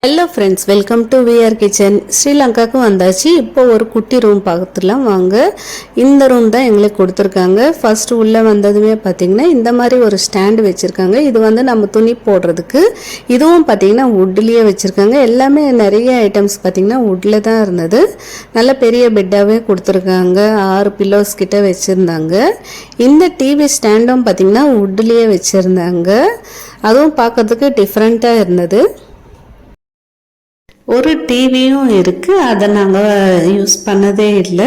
Hello friends, welcome to VR kitchen. ஸ்ரீலங்காவுக்கு வந்தாச்சு. இப்போ ஒரு குட்டி ரூம் பார்த்துலாம் வாங்க. இந்த ரூம் தான் எங்களுக்கு கொடுத்துருக்காங்க. ஃபர்ஸ்ட் உள்ளே வந்ததுமே பார்த்தீங்கன்னா இந்த மாதிரி ஒரு ஸ்டாண்டு வச்சுருக்காங்க. இது வந்து நம்ம துணி போடுறதுக்கு. இதுவும் பார்த்தீங்கன்னா வுட்லேயே வச்சுருக்காங்க. எல்லாமே நிறைய ஐட்டம்ஸ் பார்த்தீங்கன்னா வுட்டில் தான் இருந்தது. நல்ல பெரிய பெட்டாகவே கொடுத்துருக்காங்க. 6 பில்லோஸ் கிட்ட வச்சுருந்தாங்க. இந்த டிவி ஸ்டாண்டும் பார்த்தீங்கன்னா வுட்லேயே வச்சுருந்தாங்க. அதுவும் பார்க்கறதுக்கு டிஃப்ரெண்ட்டாக இருந்தது. ஒரு டிவியும் இருக்குது. அதை நாங்கள் யூஸ் பண்ணதே இல்லை.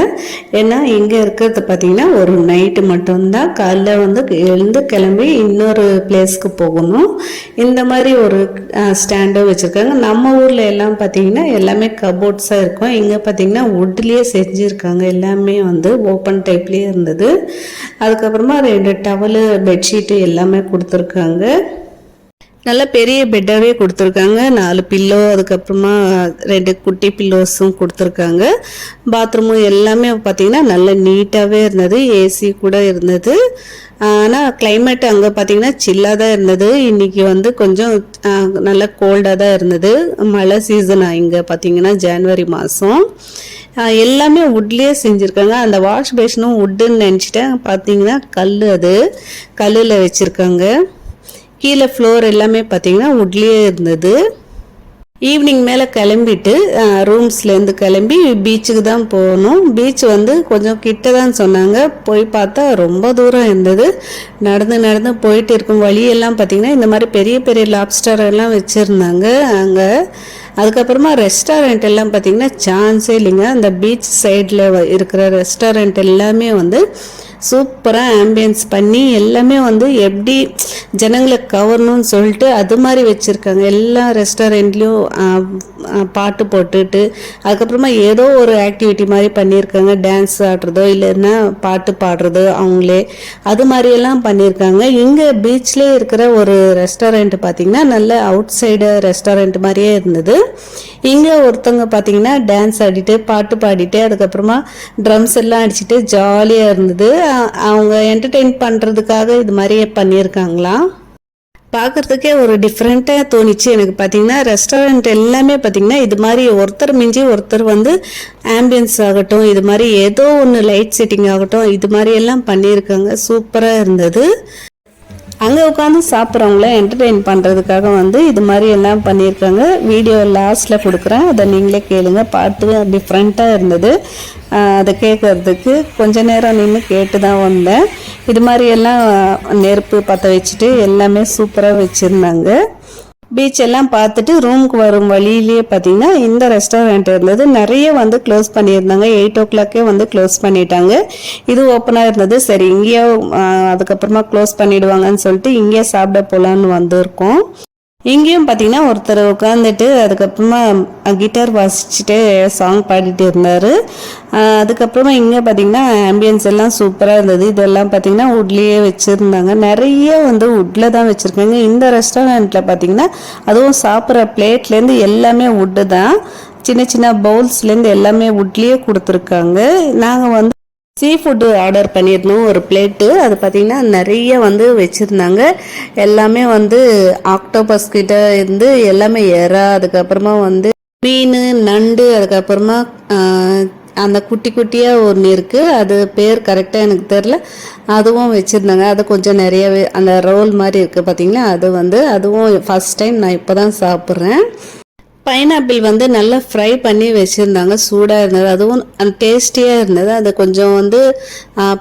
ஏன்னா இங்கே இருக்கிறது பார்த்திங்கன்னா ஒரு நைட்டு மட்டும்தான். காலைல வந்து எழுந்து கிளம்பி இன்னொரு பிளேஸ்க்கு போகணும். இந்த மாதிரி ஒரு ஸ்டாண்டும் வச்சுருக்காங்க. நம்ம ஊரில் எல்லாம் பார்த்திங்கன்னா எல்லாமே கபோர்ட்ஸாக இருக்கும். இங்கே பார்த்திங்கன்னா வுட்லேயே செஞ்சுருக்காங்க. எல்லாமே வந்து ஓப்பன் டைப்லேயே இருந்தது. அதுக்கப்புறமா 2 டவலு, பெட்ஷீட்டு எல்லாமே கொடுத்துருக்காங்க. நல்ல பெரிய பெட்டாகவே கொடுத்துருக்காங்க. 4 பில்லோ, அதுக்கப்புறமா 2 குட்டி பில்லோஸும் கொடுத்துருக்காங்க. பாத்ரூமும் எல்லாமே பார்த்திங்கன்னா நல்ல நீட்டாகவே இருந்தது. ஏசி கூட இருந்தது. ஆனால் கிளைமேட் அங்கே பார்த்திங்கன்னா சில்லாக தான் இருந்தது. இன்றைக்கி வந்து கொஞ்சம் நல்ல கோல்டாக தான் இருந்தது. மழை சீசன் இங்கே பார்த்திங்கன்னா ஜனவரி மாதம். எல்லாமே வுட்லேயே செஞ்சுருக்காங்க. அந்த வாஷ் பேஷனும் வுட்டுன்னு நினச்சிட்டேன். பார்த்திங்கன்னா அது கல்லில் வச்சுருக்காங்க. கீழே ஃப்ளோர் எல்லாமே பார்த்தீங்கன்னா வுட்லேயே இருந்தது. ஈவினிங் மேலே கிளம்பிட்டு ரூம்ஸ்லேருந்து கிளம்பி பீச்சுக்கு தான் போகணும். பீச் வந்து கொஞ்சம் கிட்ட தான் சொன்னாங்க. போய் பார்த்தா ரொம்ப தூரம் இருந்தது. நடந்து போயிட்டு இருக்கும் வழியெல்லாம் பார்த்திங்கன்னா இந்த மாதிரி பெரிய பெரிய லாப்ஸ்டர் எல்லாம் வச்சுருந்தாங்க அங்கே. அதுக்கப்புறமா ரெஸ்டாரண்ட் எல்லாம் பார்த்திங்கன்னா சான்ஸே இல்லைங்க. அந்த பீச் சைடில் இருக்கிற ரெஸ்டாரண்ட் எல்லாமே வந்து சூப்பராக ஆம்பியன்ஸ் பண்ணி எல்லாமே வந்து எப்படி ஜனங்களை கவரணும்னு சொல்லிட்டு அது மாதிரி வச்சுருக்காங்க. எல்லா ரெஸ்டாரண்ட்லேயும் பாட்டு போட்டுட்டு அதுக்கப்புறமா ஏதோ ஒரு ஆக்டிவிட்டி மாதிரி பண்ணியிருக்காங்க. டான்ஸ் ஆடுறதோ இல்லைன்னா பாட்டு பாடுறதோ அவங்களே அது மாதிரியெல்லாம் பண்ணியிருக்காங்க. இங்கே பீச்லேயே இருக்கிற ஒரு ரெஸ்டாரண்ட் பார்த்திங்கன்னா நல்ல அவுட் சைடு ரெஸ்டாரண்ட் மாதிரியே இருந்தது. இங்கே ஒருத்தவங்க பார்த்திங்கன்னா டான்ஸ் ஆடிட்டு பாட்டு பாடிட்டு அதுக்கப்புறமா ட்ரம்ஸ் எல்லாம் அடிச்சுட்டு ஜாலியாக இருந்தது. அவங்க என்டர்டெயின் பண்ணுறதுக்காக இது மாதிரியே பண்ணியிருக்காங்களாம். பார்க்குறதுக்கே ஒரு டிஃப்ரெண்ட்டாக தோணிச்சு எனக்கு. பார்த்திங்கன்னா ரெஸ்டாரண்ட் எல்லாமே பார்த்திங்கன்னா இது மாதிரி ஒருத்தர் மிஞ்சி ஒருத்தர் வந்து ஆம்பியன்ஸ் ஆகட்டும், இது மாதிரி ஏதோ ஒன்று லைட் செட்டிங் ஆகட்டும், இது மாதிரி எல்லாம் பண்ணியிருக்காங்க. சூப்பராக இருந்தது. அங்கே உட்காந்து சாப்பிட்றவங்கள என்டர்டெயின் பண்ணுறதுக்காக வந்து இது மாதிரி எல்லாம் பண்ணியிருக்காங்க. வீடியோ லாஸ்ட்டில் கொடுக்குறேன், அதை நீங்களே கேளுங்க. பாட்டு டிஃப்ரெண்ட்டாக இருந்தது. அதை கேட்குறதுக்கு கொஞ்ச நேரம் நின்று கேட்டு தான் வந்தேன். இது மாதிரி எல்லாம் நெருப்பு பற்ற வச்சுட்டு எல்லாமே சூப்பராக வச்சுருந்தாங்க. பீச் எல்லாம் பார்த்துட்டு ரூமுக்கு வரும் வழியிலேயே பார்த்தீங்கன்னா இந்த ரெஸ்டாரண்ட் இருந்தது. நிறைய வந்து க்ளோஸ் பண்ணியிருந்தாங்க. 8 o'clock வந்து க்ளோஸ் பண்ணிட்டாங்க. இது ஓப்பனாக இருந்தது. சரி இங்கேயே அதுக்கப்புறமா க்ளோஸ் பண்ணிடுவாங்கன்னு சொல்லிட்டு இங்கேயே சாப்பிட போகலான்னு வந்திருக்கோம். இங்கேயும் பார்த்தீங்கன்னா ஒருத்தர் உட்காந்துட்டு அதுக்கப்புறமா கிட்டார் வாசிச்சுட்டு சாங் பாடிட்டு இருந்தார். அதுக்கப்புறமா இங்கே பார்த்தீங்கன்னா ஆம்பியன்ஸ் எல்லாம் சூப்பராக இருந்தது. இதெல்லாம் பார்த்தீங்கன்னா வுட்லேயே வச்சுருந்தாங்க. நிறைய வந்து வுட்டில் தான் வச்சுருக்காங்க. இந்த ரெஸ்டாரண்ட்டில் பார்த்தீங்கன்னா அதுவும் சாப்பிட்ற பிளேட்லேருந்து எல்லாமே வுட்டு தான். சின்ன சின்ன பவுல்ஸ்லேருந்து எல்லாமே வுட்லேயே கொடுத்துருக்காங்க. நாங்கள் வந்து சீ ஃபுட்டு ஆர்டர் பண்ணியிருந்தோம் ஒரு பிளேட்டு. அது பார்த்திங்கன்னா நிறைய வந்து வச்சுருந்தாங்க. எல்லாமே வந்து ஆக்டோபஸ் கிட்ட இருந்து எல்லாமே எறா, அதுக்கப்புறமா வந்து மீன், நண்டு, அதுக்கப்புறமா அந்த குட்டி குட்டியாக ஒன்று இருக்குது. அது பேர் கரெக்டாக எனக்கு தெரில. அதுவும் வச்சுருந்தாங்க. அது கொஞ்சம் நிறையவே அந்த ரோல் மாதிரி இருக்குது பார்த்திங்களா. அது வந்து அதுவும் ஃபஸ்ட் டைம் நான் இப்போ தான் சாப்பிட்றேன். பைனாப்பிள் வந்து நல்லா ஃப்ரை பண்ணி வச்சுருந்தாங்க. சூடாக இருந்தது. அதுவும் டேஸ்டியாக இருந்தது. அது கொஞ்சம் வந்து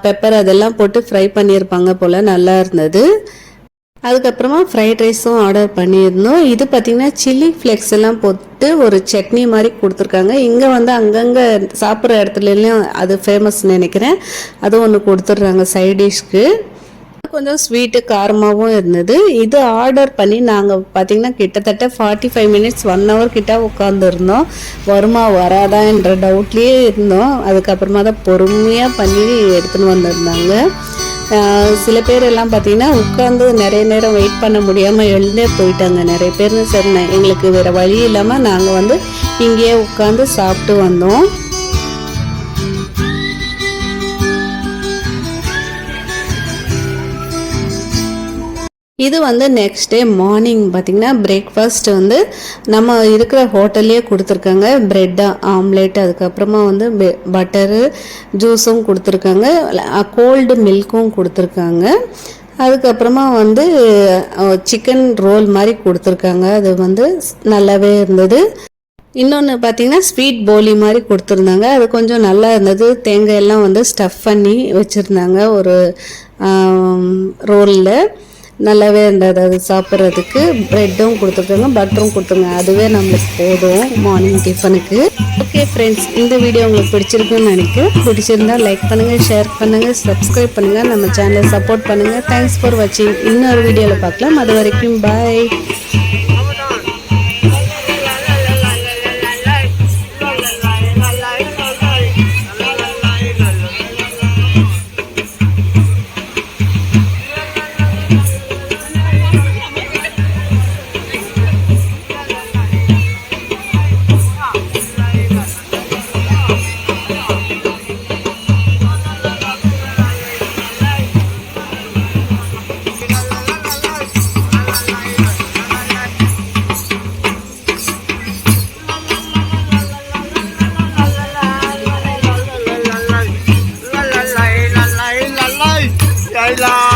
பெப்பர் அதெல்லாம் போட்டு ஃப்ரை பண்ணியிருப்பாங்க போல். நல்லா இருந்தது. அதுக்கப்புறமா ஃப்ரைட் ரைஸும் ஆர்டர் பண்ணியிருந்தோம். இது பார்த்திங்கன்னா சில்லி ஃப்ளெக்ஸ் எல்லாம் போட்டு ஒரு சட்னி மாதிரி கொடுத்துருக்காங்க. இங்கே வந்து அங்கங்கே சாப்பிட்ற இடத்துலலாம் அது ஃபேமஸ்ன்னு நினைக்கிறேன். அது ஒன்று கொடுத்துட்றாங்க சைட் டிஷ்க்கு. கொஞ்சம் ஸ்வீட்டு காரமாகவும் இருந்தது. இது ஆர்டர் பண்ணி நாங்கள் பார்த்திங்கன்னா கிட்டத்தட்ட 45 minutes 1 hour கிட்ட உட்காந்துருந்தோம். வருமா வராதான்ற டவுட்லேயே இருந்தோம். அதுக்கப்புறமா தான் பொறுமையாக பண்ணி எடுத்துன்னு வந்திருந்தாங்க. சில பேர் எல்லாம் பார்த்திங்கன்னா உட்காந்து நிறைய நேரம் வெயிட் பண்ண முடியாமல் எழுந்தே போயிட்டாங்க நிறைய பேர். சரி எங்களுக்கு வேறு வழி இல்லாமல் நாங்கள் வந்து இங்கேயே உட்காந்து சாப்பிட்டு வந்தோம். இது வந்து நெக்ஸ்ட் டே மார்னிங் பார்த்திங்கன்னா பிரேக்ஃபாஸ்ட் வந்து நம்ம இருக்கிற ஹோட்டல்லே கொடுத்துருக்காங்க. ப்ரெட்டு ஆம்லேட், அதுக்கப்புறமா வந்து பட்டரு ஜூஸும் கொடுத்துருக்காங்க, கோல்டு மில்க்கும் கொடுத்துருக்காங்க. அதுக்கப்புறமா வந்து சிக்கன் ரோல் மாதிரி கொடுத்துருக்காங்க. அது வந்து நல்லாவே இருந்தது. இன்னொன்று பார்த்தீங்கன்னா ஸ்வீட் போலி மாதிரி கொடுத்துருந்தாங்க. அது கொஞ்சம் நல்லா இருந்தது. தேங்காயெல்லாம் வந்து ஸ்டஃப் பண்ணி வச்சுருந்தாங்க ஒரு ரோலில். நல்லாவே இருந்தது அது சாப்பிட்றதுக்கு. ப்ரெட்டும் கொடுத்துருக்காங்க, பட்டரும் கொடுத்துருங்க. அதுவே நம்மளுக்கு போதும் மார்னிங் டிஃபனுக்கு. ஓகே ஃப்ரெண்ட்ஸ், இந்த வீடியோ உங்களுக்கு பிடிச்சிருக்குன்னு நினைக்கிறேன். பிடிச்சிருந்தா லைக் பண்ணுங்கள், ஷேர் பண்ணுங்கள், சப்ஸ்கிரைப் பண்ணுங்கள், நம்ம சேனலை சப்போர்ட் பண்ணுங்கள். தேங்க்ஸ் ஃபார் வாட்சிங். இன்னொரு வீடியோவில் பார்க்கலாம். அது வரைக்கும் பாய். la